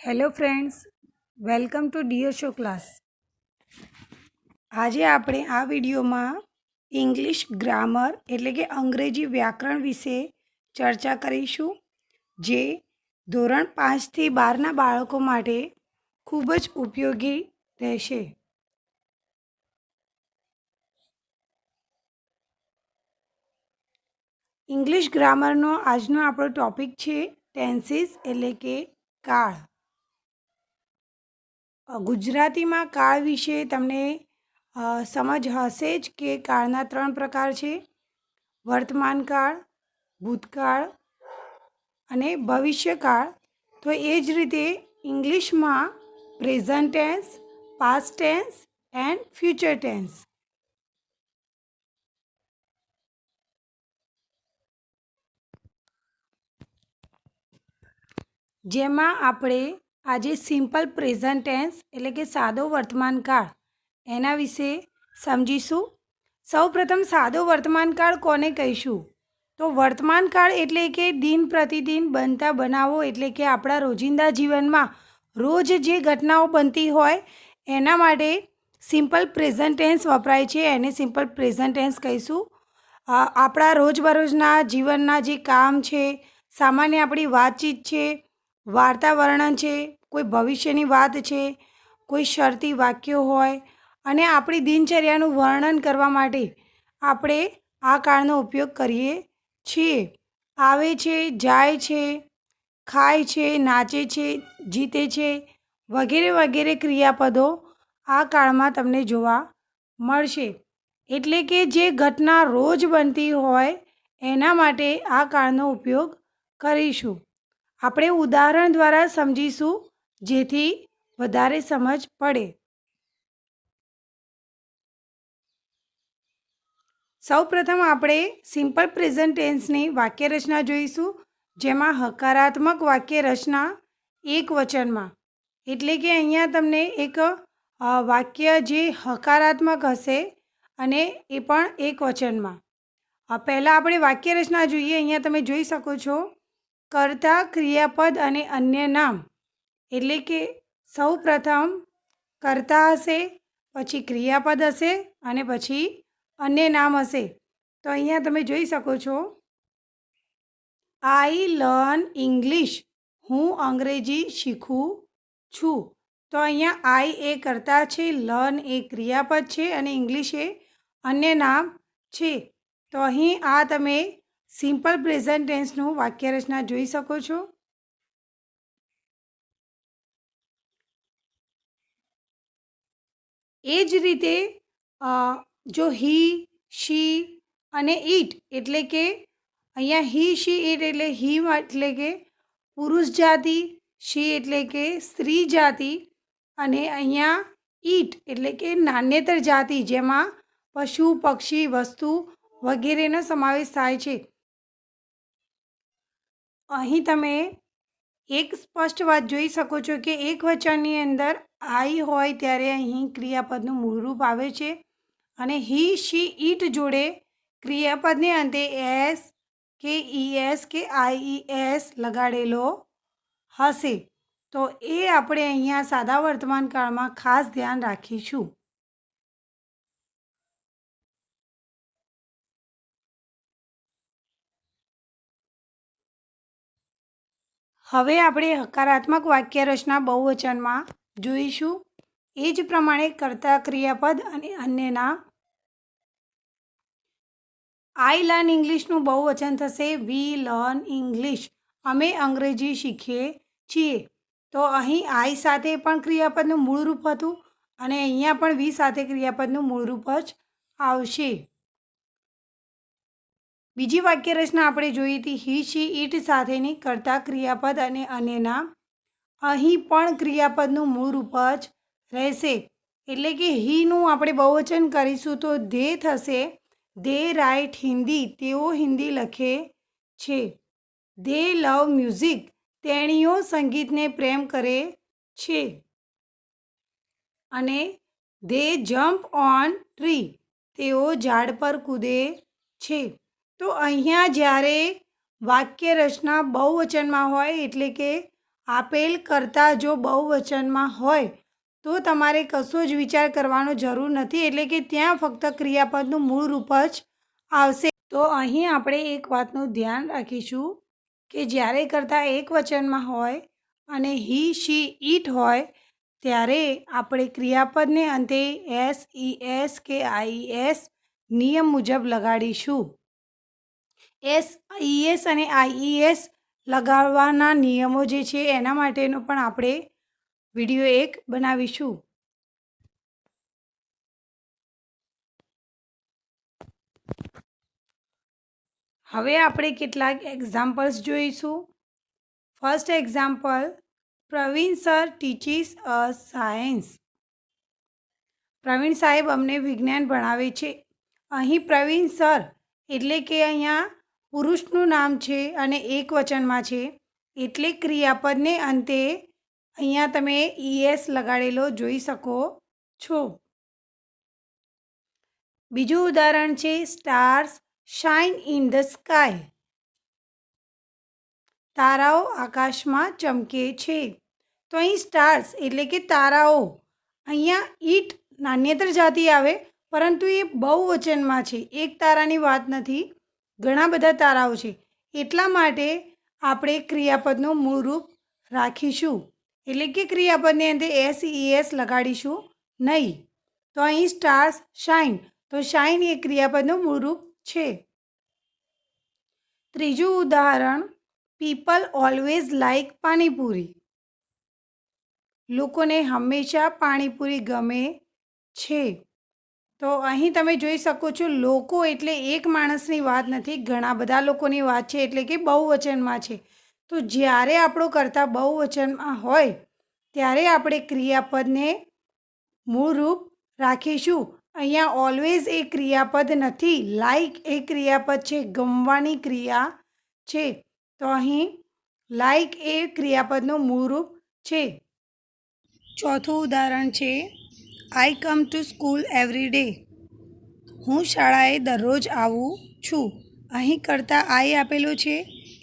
Hello friends, welcome to ડિયર શો class. આજે આપણે આ વિડીયોમાં ઇંગ્લિશ ગ્રામર એટલે કે અંગ્રેજી વ્યાકરણ વિશે ચર્ચા કરીશું, જે ધોરણ 5થી 12ના બાળકો માટે ખૂબ જ ઉપયોગી રહેશે. ઇંગ્લિશ ગ્રામરનો આજનો આપણો ટૉપિક છે ટેન્સીસ એટલે કે કાળ. ગુજરાતીમાં કાળ વિશે તમને સમજ હશે જ કે કાળના 3 પ્રકાર છે: વર્તમાન કાળ, ભૂતકાળ અને ભવિષ્યકાળ. તો એ જ રીતે ઇંગ્લિશમાં present tense, past tense and future tense. જેમાં આપણે આજે સિમ્પલ પ્રેઝન્ટ ટેન્સ એટલે કે સાદો વર્તમાન કાળ એના વિશે સમજીશું. સૌપ્રથમ સાદો વર્તમાન કાળ કોને કહીશું? તો વર્તમાન કાળ એટલે કે દિન પ્રતિદિન બનતા બનાવો એટલે કે આપણા રોજિંદા જીવનમાં રોજ જે ઘટનાઓ બનતી હોય એના માટે સિમ્પલ પ્રેઝન્ટ ટેન્સ વપરાય છે, એને સિમ્પલ પ્રેઝન્ટ ટેન્સ કહીશું. આપણા રોજબરોજના જીવનના જે કામ છે, સામાન્ય આપણી વાતચીત છે, વાર્તા વર્ણન છે, કોઈ ભવિષ્યની વાત છે, કોઈ શરતી વાક્યો હોય અને આપણી દિનચર્યાનું વર્ણન કરવા માટે આપણે આ કાળનો ઉપયોગ કરીએ છીએ. આવે છે, જાય છે, ખાય છે, નાચે છે, જીતે છે વગેરે વગેરે ક્રિયાપદો આ કાળમાં તમને જોવા મળશે. એટલે કે જે ઘટના રોજ બનતી હોય એના માટે આ કાળનો ઉપયોગ કરીશું. આપણે ઉદાહરણ દ્વારા સમજીશું જેથી વધારે સમજ પડે. સૌપ્રથમ આપણે સિમ્પલ પ્રેઝન્ટ ટેન્સની વાક્યરચના જોઈશું, જેમાં હકારાત્મક વાક્યરચના એક વચનમાં. એટલે કે અહીંયા તમને એક વાક્ય જે હકારાત્મક હશે અને એ પણ એક વચનમાં. પહેલાં આપણે વાક્યરચના જોઈએ. અહીંયા તમે જોઈ શકો છો કર્તા, ક્રિયાપદ અને અન્ય નામ. એટલે કે સૌ પ્રથમ કર્તા હશે, પછી ક્રિયાપદ હશે અને પછી અન્ય નામ હશે. તો અહીંયા તમે જોઈ શકો છો આઈ લર્ન ઇંગ્લિશ, હું અંગ્રેજી શીખું છું. તો અહીંયા આઈ એ કર્તા છે, લર્ન એ ક્રિયાપદ છે અને ઇંગ્લિશ એ અન્ય નામ છે. તો અહીં આ તમે સિમ્પલ પ્રેઝન્ટ ટેન્સનું વાક્યરચના જોઈ શકો છો. એ જ રીતે જો હી, શી અને ઇટ એટલે કે અહીંયા હી, શી, ઇટ એટલે હી એટલે કે પુરુષ જાતિ, શી એટલે કે સ્ત્રી જાતિ અને અહીંયા ઇટ એટલે કે નાન્યતર જાતિ, જેમાં પશુ, પક્ષી, વસ્તુ વગેરેનો સમાવેશ થાય છે. અહીં તમે એક સ્પષ્ટ વાત જોઈ શકો છો કે એક વચનની અંદર આઈ હોય ત્યારે અહીં ક્રિયાપદનું મૂળરૂપ આવે છે અને હી, શી, ઇટ જોડે ક્રિયાપદને અંતે એસ કે ઈએસ કે આઈઈએસ લગાડેલો હશે. તો એ આપણે અહીંયા સાદા વર્તમાન કાળમાં ખાસ ધ્યાન રાખીશું. હવે આપણે હકારાત્મક વાક્યરચના બહુવચનમાં જોઈશું. એ જ પ્રમાણે કર્તા, ક્રિયાપદ અને અન્ય નામ. આઈ લર્ન ઇંગ્લિશનું બહુવચન થશે વી લર્ન ઇંગ્લિશ, અમે અંગ્રેજી શીખીએ છીએ. તો અહીં આઈ સાથે પણ ક્રિયાપદનું મૂળરૂપ હતું અને અહીંયા પણ વી સાથે ક્રિયાપદનું મૂળરૂપ જ આવશે. બીજી વાક્યરચના આપણે જોઈ હતી હી, શી, ઇટ સાથેની કર્તા, ક્રિયાપદ અને અન્ય નામ. અહીં પણ ક્રિયાપદનું મૂળરૂપ જ રહેશે. એટલે કે હીનું આપણે બહુવચન કરીશું તો ધે થશે. ધે રાઇટ હિન્દી, તેઓ હિન્દી લખે છે. ધે લવ મ્યુઝિક, તેણીઓ સંગીતને પ્રેમ કરે છે. અને ધે જમ્પ ઓન ટ્રી, તેઓ ઝાડ પર કૂદે છે. તો અહીંયા જ્યારે વાક્યરચના બહુવચનમાં હોય એટલે કે આપેલ કરતાં જો બહુવચનમાં હોય તો તમારે કશો જ વિચાર કરવાનો જરૂર નથી, એટલે કે ત્યાં ફક્ત ક્રિયાપદનું મૂળ રૂપ જ આવશે. તો અહીં આપણે એક વાતનું ધ્યાન રાખીશું કે જ્યારે કરતાં એક વચનમાં હોય અને હી શી ઈટ હોય ત્યારે આપણે ક્રિયાપદને અંતે એસ ઈ એસ કે આઈઈએસ નિયમ મુજબ લગાડીશું. એસ ઈએસ અને આઈઈએસ લગાડવાના નિયમો જે છે એના માટેનો પણ આપણે વિડીયો એક બનાવીશું. હવે આપણે કેટલાક એક્ઝામ્પલ્સ જોઈશું. First example, Praveen sir teaches us science. Praveen સાહેબ અમને વિજ્ઞાન ભણાવે છે. અહીં પ્રવીણ સર એટલે કે અહીંયા પુરુષનું નામ છે અને એક વચનમાં છે, એટલે ક્રિયાપદને અંતે અહીંયા તમે ઈએસ લગાડેલો જોઈ શકો છો. બીજું ઉદાહરણ છે, stars shine in the sky. તારાઓ આકાશમાં ચમકે છે. તો અહીં સ્ટાર્સ એટલે કે તારાઓ, અહીંયા ઈટ નાન્યતર જાતિ આવે પરંતુ એ બહુવચનમાં છે, એક તારાની વાત નથી, ઘણા બધા તારાઓ છે, એટલા માટે આપણે ક્રિયાપદનું મૂળ રૂપ રાખીશું, એટલે કે ક્રિયાપદની અંતે એસ ઈ એસ લગાડીશું નહીં. તો અહીં સ્ટાર્સ શાઇન, તો શાઇન એ ક્રિયાપદનું મૂળ રૂપ છે. ત્રીજું ઉદાહરણ, પીપલ ઓલવેઝ લાઇક પાણીપુરી. લોકોને હંમેશા પાણીપુરી ગમે છે. તો અહીં તમે જોઈ શકો છો, લોકો એટલે એક માણસની વાત નથી, ઘણા બધા લોકોની વાત છે, એટલે કે બહુવચનમાં છે. તો જ્યારે આપણો કર્તા બહુવચનમાં હોય ત્યારે આપણે ક્રિયાપદને મૂળ રૂપ રાખીશું. અહીંયા ઓલવેઝ એ ક્રિયાપદ નથી, લાઇક એ ક્રિયાપદ છે, ગમવાની ક્રિયા છે. તો અહીં લાઇક એ ક્રિયાપદનું મૂળ રૂપ છે. ચોથું ઉદાહરણ છે, I come to school every day. હું શાળાએ દરરોજ આવું છું. અહીં કરતાં આઈ આપેલો છે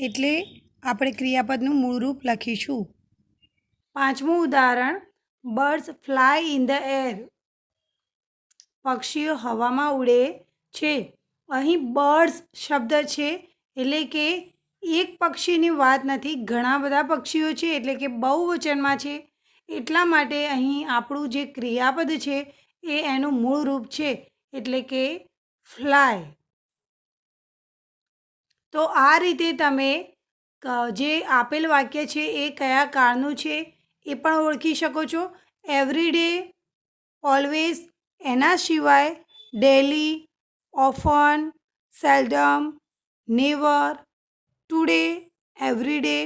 એટલે આપણે ક્રિયાપદનું મૂળ રૂપ લખીશું. પાંચમું ઉદાહરણ, birds fly in the air. પક્ષીઓ હવામાં ઉડે છે. અહીં બર્ડ્સ શબ્દ છે એટલે કે એક પક્ષીની વાત નથી, ઘણા બધા પક્ષીઓ છે, એટલે કે બહુવચનમાં છે, એટલા માટે અહીં આપણું જે ક્રિયાપદ છે એ એનું મૂળ રૂપ છે, એટલે કે ફ્લાય. તો આ રીતે તમે જે આપેલ વાક્ય છે એ કયા કાળનું છે એ પણ ઓળખી શકો છો. એવરી ડે, ઓલવેઝ, એના સિવાય daily, often, seldom, never, today, every day,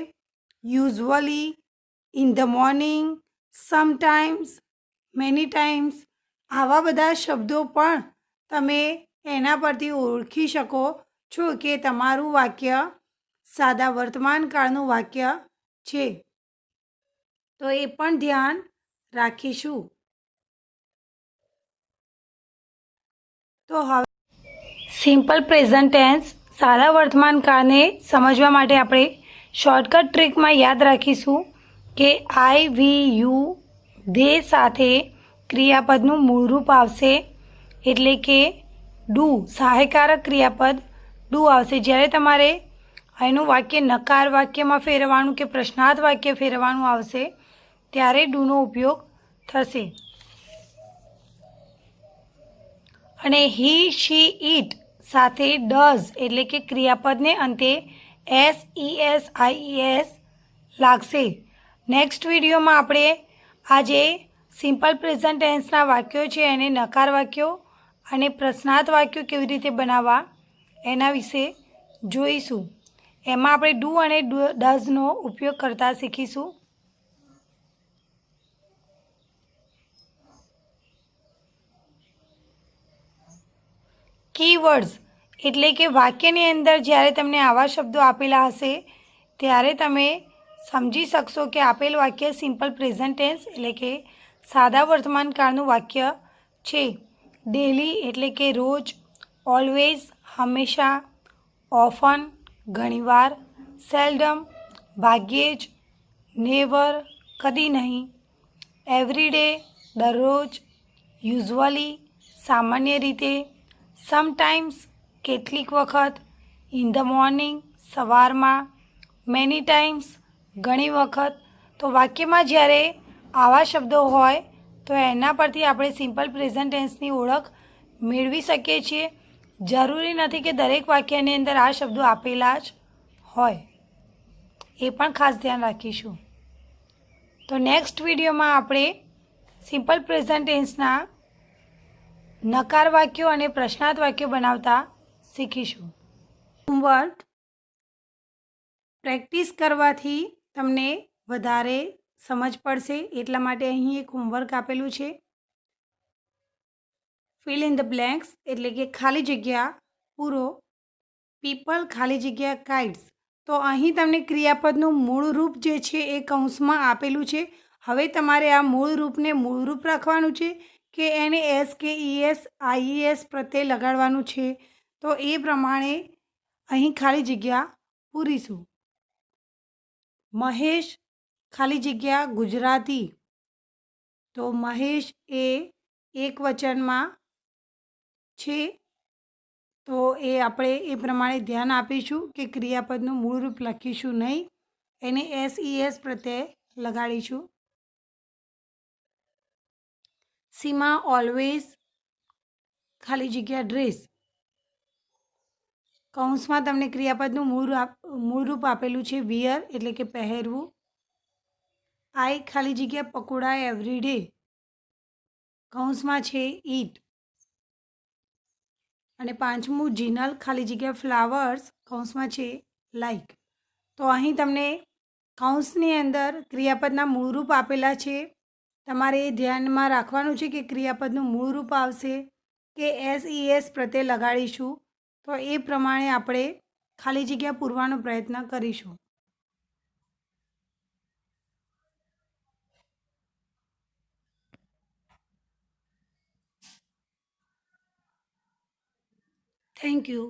usually, in the morning, sometimes, many times, આવા બધા શબ્દો પણ તમે એના પરથી ઓળખી શકો છો કે તમારું વાક્ય સાદા વર્તમાન કાળનું વાક્ય છે. તો એ પણ ધ્યાન રાખીશું. તો હવે સિમ્પલ પ્રેઝન્ટ ટેન્સ સાદા વર્તમાન કાળને સમજવા માટે આપણે શોર્ટકટ ટ્રીકમાં યાદ રાખીશું કે આઈ, વી, યુ, ધે સાથે ક્રિયાપદનું મૂળરૂપ આવશે, એટલે કે ડુ, સહાયકારક ક્રિયાપદ ડુ આવશે. જ્યારે તમારે એનું વાક્ય નકાર વાક્યમાં ફેરવવાનું કે પ્રશ્નાર્થ વાક્ય ફેરવવાનું આવશે ત્યારે ડુનો ઉપયોગ થશે. અને હી, શી, ઈટ સાથે ડઝ એટલે કે ક્રિયાપદને અંતે S E S I E S લાગશે. નેક્સ્ટ વિડીયોમાં આપણે આ જે સિમ્પલ પ્રેઝન્ટ ટેન્સના વાક્યો છે એને નકાર વાક્યો અને પ્રશ્નાર્થ વાક્યો કેવી રીતે બનાવવા એના વિશે જોઈશું. એમાં આપણે ડુ અને ડઝનો ઉપયોગ કરતા શીખીશું. કીવર્ડ્સ એટલે કે વાક્યની અંદર જ્યારે તમને આવા શબ્દો આપેલા હશે ત્યારે તમે સમજી શકશો કે આપેલ વાક્ય સિમ્પલ પ્રેઝન્ટ ટેન્સ એટલે કે સાદા વર્તમાન કાળનું વાક્ય છે. ડેલી એટલે કે રોજ, ઓલવેઝ હંમેશા, ઓફન ઘણીવાર, સેલ્ડમ ભાગ્યે જ, નેવર કદી નહીં, એવરીડે દરરોજ, યુઝ્યુઅલી સામાન્ય રીતે, સમટાઈમ્સ કેટલીક વખત, ઇન ધ મોર્નિંગ સવારમાં, મેની ટાઈમ્સ ઘણી વખત. તો વાક્યમાં જ્યારે આવા શબ્દો હોય તો એના પરથી આપણે સિમ્પલ પ્રેઝન્ટ ટેન્સની ઓળખ મેળવી શકીએ છીએ. જરૂરી નથી કે દરેક વાક્યની અંદર આ શબ્દો આપેલા જ હોય, એ પણ ખાસ ધ્યાન રાખીશું. તો નેક્સ્ટ વિડીયોમાં આપણે સિમ્પલ પ્રેઝન્ટ ટેન્સના નકાર વાક્યો અને પ્રશ્નાર્થ વાક્યો બનાવતા શીખીશું. હોમવર્ક પ્રેક્ટિસ કરવાથી તમને વધારે સમજ પડશે, એટલા માટે અહીં એક હોમવર્ક આપેલું છે. ફિલ ઇન ધ બ્લેન્ક્સ એટલે કે ખાલી જગ્યા પૂરો. પીપલ ખાલી જગ્યા કાઇટ્સ. તો અહીં તમને ક્રિયાપદનું મૂળ રૂપ જે છે એ કૌંસમાં આપેલું છે. હવે તમારે આ મૂળ રૂપને મૂળ રૂપ રાખવાનું છે કે એને એસ કે ઈએસ આઈઈએસ પ્રત્યે લગાડવાનું છે. તો એ પ્રમાણે અહીં ખાલી જગ્યા પૂરીશું. મહેશ ખાલી જગ્યા ગુજરાતી. તો મહેશ એ એક વચનમાં છે, તો એ આપણે એ પ્રમાણે ધ્યાન આપીશું કે ક્રિયાપદનું મૂળ રૂપ લખીશું નહીં, એને એસઈએસ પ્રત્યે લગાડીશું. સીમા ઓલવેઝ ખાલી જગ્યા ડ્રેસ. કૌંસમાં તમને ક્રિયાપદનું મૂળ રૂપ આપેલું છે વિયર એટલે કે પહેરવું. આઈ ખાલી જગ્યા પકોડા એવરીડે. કૌંસમાં છે ઈટ. અને પાંચમું જીનલ ખાલી જગ્યા ફ્લાવર્સ. કૌંસમાં છે લાઈક. તો અહીં તમને કૌંસની અંદર ક્રિયાપદના મૂળરૂપ આપેલા છે. તમારે એ ધ્યાનમાં રાખવાનું છે કે ક્રિયાપદનું મૂળરૂપ આવશે કે એસઈએસ પ્રત્યે લગાડીશું. તો એ પ્રમાણે આપણે ખાલી જગ્યા પૂરવાનો પ્રયત્ન કરીશું. Thank you.